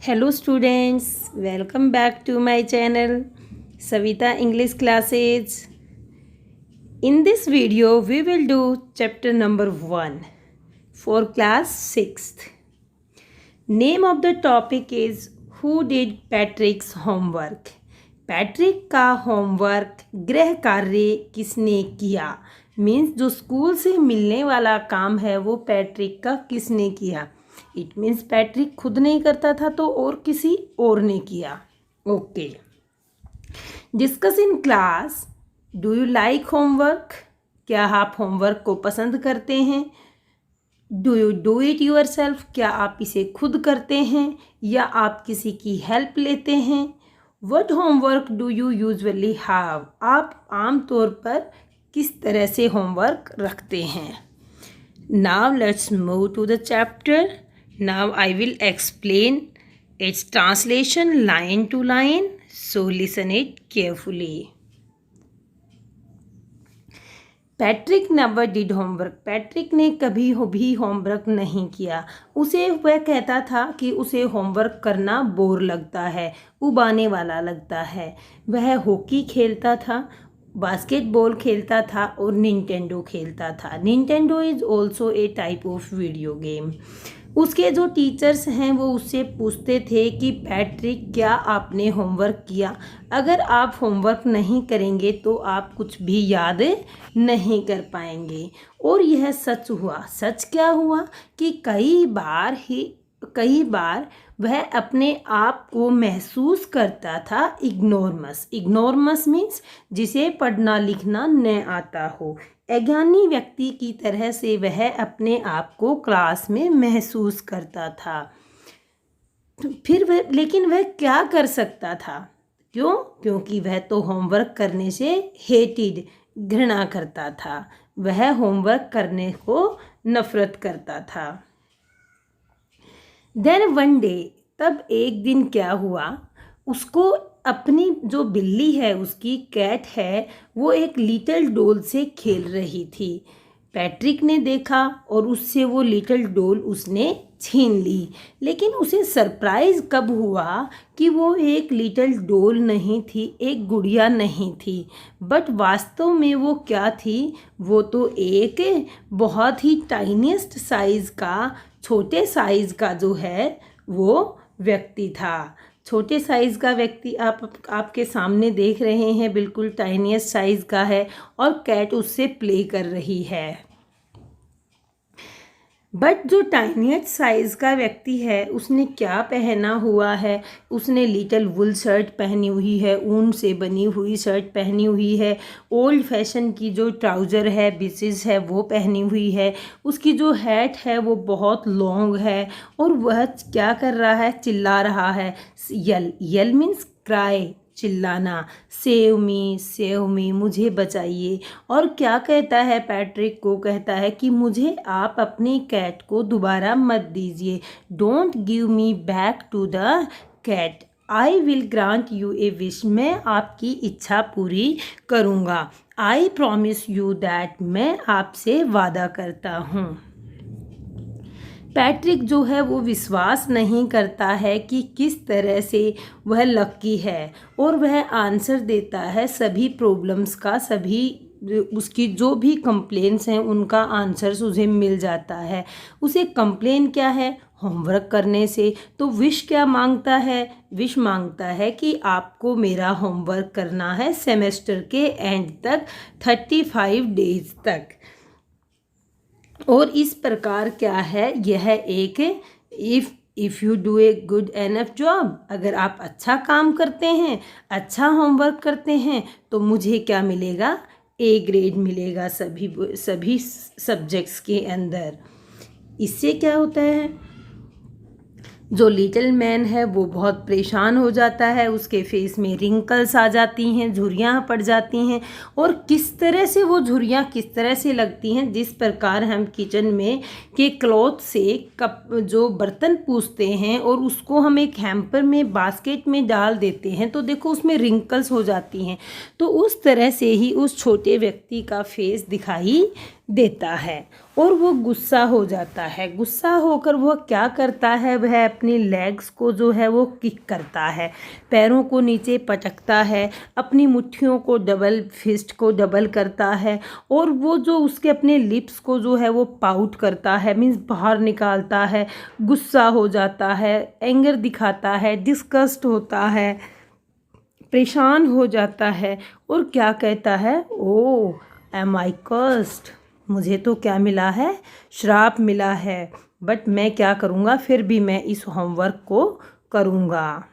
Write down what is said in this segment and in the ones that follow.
Hello students, welcome back to my channel Savita English Classes. In this video we will do chapter number 1 for class 6th. Name of the topic is Who did Patrick's homework? Patrick का homework गृह कार्य किसने किया? Means जो school से मिलने वाला काम है वो पैट्रिक का किसने किया? इट मीन्स पैट्रिक खुद नहीं करता था तो और किसी और ने किया. Okay. Discuss in class. Do you like homework? क्या आप होमवर्क को पसंद करते हैं? Do you do it yourself? क्या आप इसे खुद करते हैं या आप किसी की हेल्प लेते हैं? What homework do you usually have? आप आमतौर पर किस तरह से होमवर्क रखते हैं? Now let's move to the chapter. Now I will explain its translation line to line, so listen it carefully. Patrick never did homework. Patrick ने कभी भी होमवर्क नहीं किया. उसे वह कहता था कि उसे होमवर्क करना बोर लगता है, उबाने वाला लगता है. वह हॉकी खेलता था, बास्केटबॉल खेलता था और निंटेंडो खेलता था. Nintendo is also a type of video game. उसके जो टीचर्स हैं वो उससे पूछते थे कि पैट्रिक क्या आपने होमवर्क किया? अगर आप होमवर्क नहीं करेंगे तो आप कुछ भी याद नहीं कर पाएंगे. और यह सच हुआ. सच क्या हुआ कि कई बार वह अपने आप को महसूस करता था इग्नोरमस. इग्नोरमस मीन्स जिसे पढ़ना लिखना न आता हो. अज्ञानी व्यक्ति की तरह से वह अपने आप को क्लास में महसूस करता था. लेकिन वह क्या कर सकता था? क्यों? क्योंकि वह तो होमवर्क करने से हेटेड, घृणा करता था. वह होमवर्क करने को नफरत करता था. देन वन डे, तब एक दिन क्या हुआ, उसको अपनी जो बिल्ली है, उसकी कैट है, वो एक लिटिल डॉल से खेल रही थी. पैट्रिक ने देखा और उससे वो लिटिल डॉल उसने छीन ली. लेकिन उसे सरप्राइज़ कब हुआ कि वो एक लिटिल डॉल नहीं थी, एक गुड़िया नहीं थी, बट वास्तव में वो क्या थी? वो तो एक बहुत ही टाइनीस्ट साइज़ का, छोटे साइज़ का जो है वो व्यक्ति था. छोटे साइज़ का व्यक्ति आपके सामने देख रहे हैं, बिल्कुल टाइनीस्ट साइज़ का है और कैट उससे प्ले कर रही है. बट जो टाइनीस्ट साइज़ का व्यक्ति है उसने क्या पहना हुआ है? उसने लिटिल वुल शर्ट पहनी हुई है, ऊन से बनी हुई शर्ट पहनी हुई है. ओल्ड फैशन की जो ट्राउज़र है, बिसेस है, वो पहनी हुई है. उसकी जो हैट है वो बहुत लॉन्ग है. और वह क्या कर रहा है? चिल्ला रहा है. यल मीन्स क्राई, चिल्लाना. सेव मी, मुझे बचाइए. और क्या कहता है? पैट्रिक को कहता है कि मुझे आप अपनी कैट को दोबारा मत दीजिए. Don't give me back to the cat. I will grant you a wish. मैं आपकी इच्छा पूरी करूँगा. I promise you that. मैं आपसे वादा करता हूँ. पैट्रिक जो है वो विश्वास नहीं करता है कि किस तरह से वह लकी है और वह आंसर देता है सभी प्रॉब्लम्स का. सभी उसकी जो भी कंप्लेंट्स हैं उनका आंसर्स उसे मिल जाता है. उसे कंप्लेन क्या है? होमवर्क करने से. तो विश क्या मांगता है? विश मांगता है कि आपको मेरा होमवर्क करना है सेमेस्टर के एंड तक, 35 डेज तक. और इस प्रकार क्या है? यह एक if you do a good enough job. अगर आप अच्छा काम करते हैं, अच्छा होमवर्क करते हैं तो मुझे क्या मिलेगा? ए ग्रेड मिलेगा सभी सब्जेक्ट्स के अंदर. इससे क्या होता है? जो लिटिल मैन है वो बहुत परेशान हो जाता है. उसके फेस में रिंकल्स आ जाती हैं, झुर्रियाँ पड़ जाती हैं. और किस तरह से वो झुर्रियाँ किस तरह से लगती हैं? जिस प्रकार हम किचन में के क्लॉथ से जो बर्तन पूछते हैं और उसको हम एक हैम्पर में, बास्केट में डाल देते हैं तो देखो उसमें रिंकल्स हो जाती हैं. तो उस तरह से ही उस छोटे व्यक्ति का फेस दिखाई देता है और वो गुस्सा हो जाता है। गुस्सा होकर वह क्या करता है, वह अपनी लेग्स को जो है वो किक करता है, पैरों को नीचे पटकता है, अपनी मुट्ठियों को डबल, फिस्ट को डबल करता है और वो जो उसके अपने लिप्स को जो है वो पाउट करता है, मीन्स बाहर निकालता है, गुस्सा हो जाता है, एंगर दिखाता है, डिस्गस्ट होता है, परेशान हो जाता है और क्या कहता है, ओ एम आई कर्स्ड, मुझे तो क्या मिला है, श्राप मिला है, बट मैं क्या करूँगा, फिर भी मैं इस होमवर्क को करूँगा।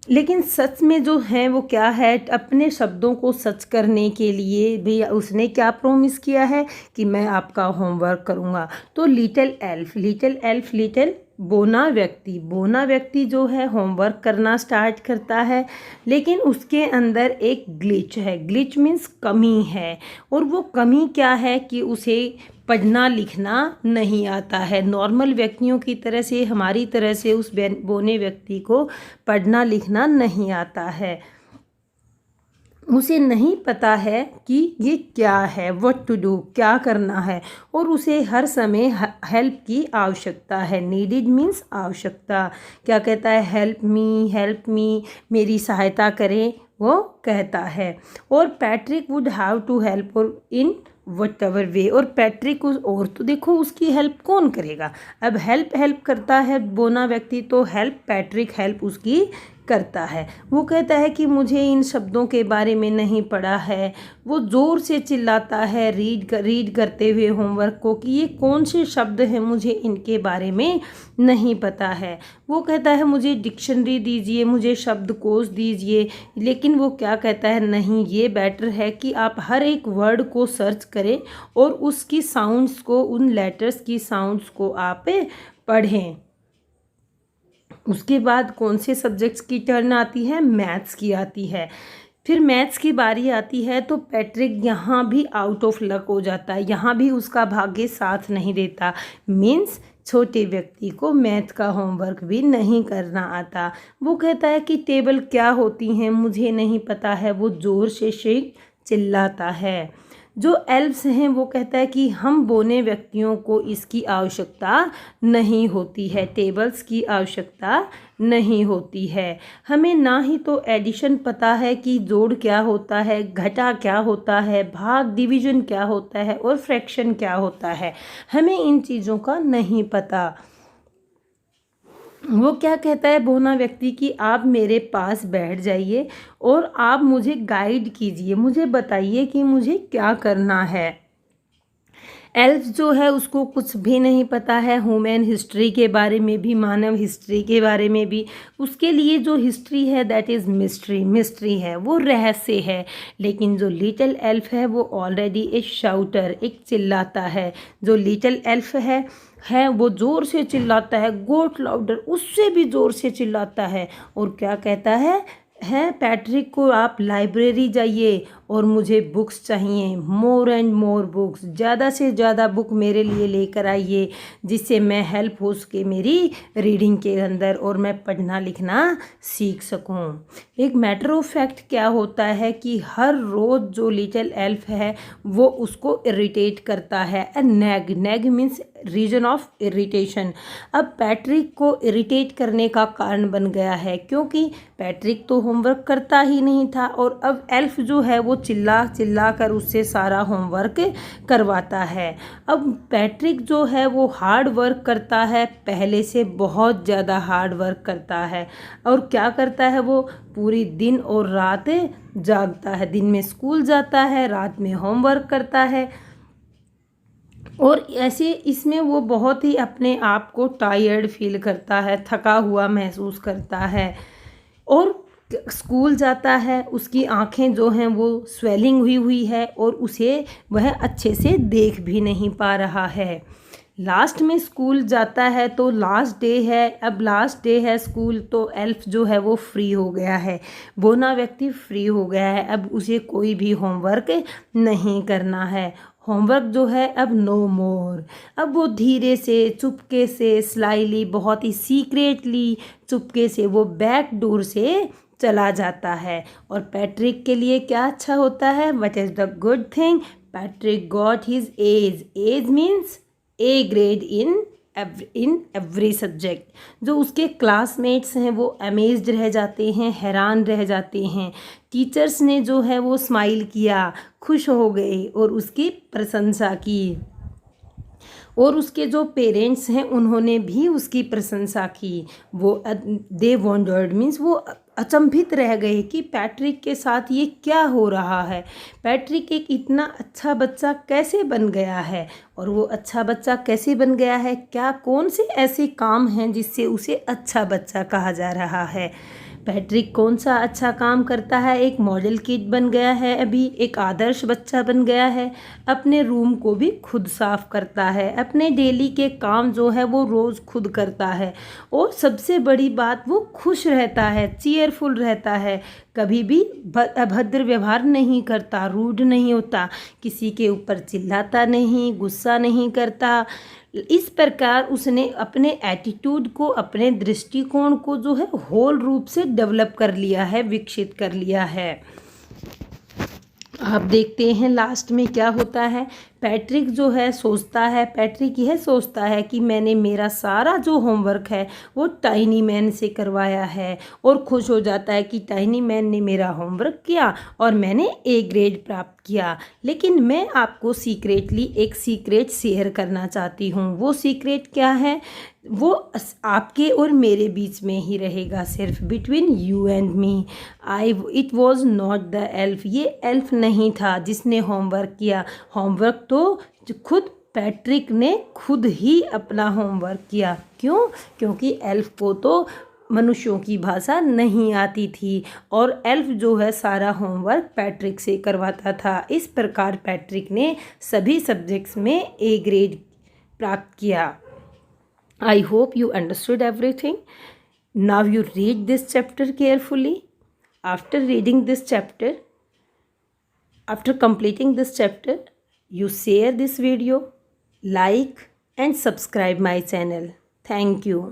लेकिन सच में जो है वो क्या है, अपने शब्दों को सच करने के लिए भी उसने क्या प्रॉमिस किया है कि मैं आपका होमवर्क करूँगा। तो लिटिल एल्फ, लिटिल बोना व्यक्ति जो है होमवर्क करना स्टार्ट करता है, लेकिन उसके अंदर एक ग्लिच है। ग्लिच मीन्स कमी है, और वो कमी क्या है कि उसे पढ़ना लिखना नहीं आता है। नॉर्मल व्यक्तियों की तरह से, हमारी तरह से उस बोने व्यक्ति को पढ़ना लिखना नहीं आता है। उसे नहीं पता है कि ये क्या है, व्हाट टू डू, क्या करना है, और उसे हर समय हेल्प की आवश्यकता है। नीडिड मीन्स आवश्यकता। क्या कहता है, हेल्प मी, मेरी सहायता करें, वो कहता है। और Patrick would have to help और इन वट एवर वे, और पैट्रिक और तो देखो उसकी हेल्प कौन करेगा। अब हेल्प करता है बोना व्यक्ति, तो पैट्रिक हेल्प उसकी करता है। वो कहता है कि मुझे इन शब्दों के बारे में नहीं पढ़ा है। वो ज़ोर से चिल्लाता है रीड करते हुए होमवर्क को कि ये कौन से शब्द हैं, मुझे इनके बारे में नहीं पता है। वो कहता है मुझे डिक्शनरी दीजिए, मुझे शब्दकोश दीजिए, लेकिन वो क्या कहता है, नहीं, ये बेटर है कि आप हर एक वर्ड को सर्च करें और उसकी साउंड्स को, उन लेटर्स की साउंड्स को आप पढ़ें। उसके बाद कौन से सब्जेक्ट्स की टर्न आती है, मैथ्स की आती है। फिर मैथ्स की बारी आती है तो पैट्रिक यहाँ भी आउट ऑफ लक हो जाता है, यहाँ भी उसका भाग्य साथ नहीं देता। मीन्स छोटे व्यक्ति को मैथ का होमवर्क भी नहीं करना आता। वो कहता है कि टेबल क्या होती हैं मुझे नहीं पता है, वो ज़ोर से चिल्लाता है। जो एल्फ्स हैं वो कहता है कि हम बोने व्यक्तियों को इसकी आवश्यकता नहीं होती है, टेबल्स की आवश्यकता नहीं होती है। हमें ना ही तो एडिशन पता है कि जोड़ क्या होता है, घटा क्या होता है, भाग डिवीजन क्या होता है और फ्रैक्शन क्या होता है, हमें इन चीज़ों का नहीं पता। वो क्या कहता है बोना व्यक्ति कि आप मेरे पास बैठ जाइए और आप मुझे गाइड कीजिए, मुझे बताइए कि मुझे क्या करना है। एल्फ जो है उसको कुछ भी नहीं पता है, ह्यूमन हिस्ट्री के बारे में भी, मानव हिस्ट्री के बारे में भी। उसके लिए जो हिस्ट्री है दैट इज़ मिस्ट्री है, वो रहस्य है। लेकिन जो लिटिल एल्फ है वो ऑलरेडी एक शाउटर, एक चिल्लाता है। जो लिटिल एल्फ है वो ज़ोर से चिल्लाता है, गोट लाउडर, उससे भी ज़ोर से चिल्लाता है और क्या कहता है पैट्रिक को आप लाइब्रेरी जाइए और मुझे बुक्स चाहिए, मोर एंड मोर बुक्स, ज़्यादा से ज़्यादा बुक मेरे लिए लेकर आइए जिससे मैं हेल्प हो सके मेरी रीडिंग के अंदर और मैं पढ़ना लिखना सीख सकूं। एक मैटर ऑफ फैक्ट क्या होता है कि हर रोज़ जो लिटिल एल्फ है वो उसको इरिटेट करता है। नेग मीन्स रीजन ऑफ इरिटेशन। अब पैट्रिक को इरिटेट करने का कारण बन गया है क्योंकि पैट्रिक तो होमवर्क करता ही नहीं था और अब एल्फ जो है वो चिल्ला कर उससे सारा होमवर्क करवाता है। अब पैट्रिक जो है वो हार्ड वर्क करता है, पहले से बहुत ज़्यादा हार्ड वर्क करता है और क्या करता है, वो पूरी दिन और रात जागता है। दिन में स्कूल जाता है, रात में होमवर्क करता है और ऐसे इसमें वो बहुत ही अपने आप को टायर्ड फील करता है, थका हुआ महसूस करता है और स्कूल जाता है। उसकी आंखें जो हैं वो स्वेलिंग हुई है और उसे वह अच्छे से देख भी नहीं पा रहा है। लास्ट में स्कूल जाता है तो लास्ट डे है, अब लास्ट डे है स्कूल, तो एल्फ जो है वो फ्री हो गया है, बोना व्यक्ति फ्री हो गया है। अब उसे कोई भी होमवर्क नहीं करना है, होमवर्क जो है अब नो मोर। अब वो धीरे से, चुपके से, स्लाइली, बहुत ही सीक्रेटली, चुपके से वो बैक डोर से चला जाता है। और पैट्रिक के लिए क्या अच्छा होता है? What is the good thing? Patrick got his A's. A's means A grade in every subject. जो उसके क्लासमेट्स हैं वो अमेज्ड रह जाते हैं, हैरान रह जाते हैं। टीचर्स ने जो है वो स्माइल किया, खुश हो गए और उसकी प्रशंसा की। और उसके जो पेरेंट्स हैं उन्होंने भी उसकी प्रशंसा की। वो दे वंडर्ड मीन्स वो अचंभित रह गए कि पैट्रिक के साथ ये क्या हो रहा है। पैट्रिक एक इतना अच्छा बच्चा कैसे बन गया है? और वो अच्छा बच्चा कैसे बन गया है? क्या कौन से ऐसे काम हैं जिससे उसे अच्छा बच्चा कहा जा रहा है? पैट्रिक कौन सा अच्छा काम करता है? एक मॉडल किड बन गया है, अभी एक आदर्श बच्चा बन गया है। अपने रूम को भी खुद साफ करता है, अपने डेली के काम जो है वो रोज़ खुद करता है। और सबसे बड़ी बात, वो खुश रहता है, चीयरफुल रहता है, कभी भी अभद्र व्यवहार नहीं करता, रूड नहीं होता, किसी के ऊपर चिल्लाता नहीं, गुस्सा नहीं करता। इस प्रकार उसने अपने एटीट्यूड को, अपने दृष्टिकोण को जो है होल रूप से डेवलप कर लिया है, विकसित कर लिया है। आप देखते हैं लास्ट में क्या होता है। पैट्रिक जो है सोचता है, पैट्रिक यह सोचता है कि मैंने मेरा सारा जो होमवर्क है वो टाइनी मैन से करवाया है, और खुश हो जाता है कि टाइनी मैन ने मेरा होमवर्क किया और मैंने ए ग्रेड प्राप्त किया। लेकिन मैं आपको सीक्रेटली एक सीक्रेट शेयर करना चाहती हूँ। वो सीक्रेट क्या है? वो आपके और मेरे बीच में ही रहेगा, सिर्फ between you and me. It was not the elf. ये एल्फ नहीं था जिसने होमवर्क किया। होमवर्क तो खुद पैट्रिक ने खुद ही अपना होमवर्क किया। क्यों? क्योंकि एल्फ को तो मनुष्यों की भाषा नहीं आती थी, और एल्फ जो है सारा होमवर्क पैट्रिक से करवाता था। इस प्रकार पैट्रिक ने सभी सब्जेक्ट्स में ए ग्रेड प्राप्त किया। I hope you understood everything. Now you read this chapter carefully. After reading this chapter, after completing this chapter, you share this video, like and subscribe my channel. Thank you.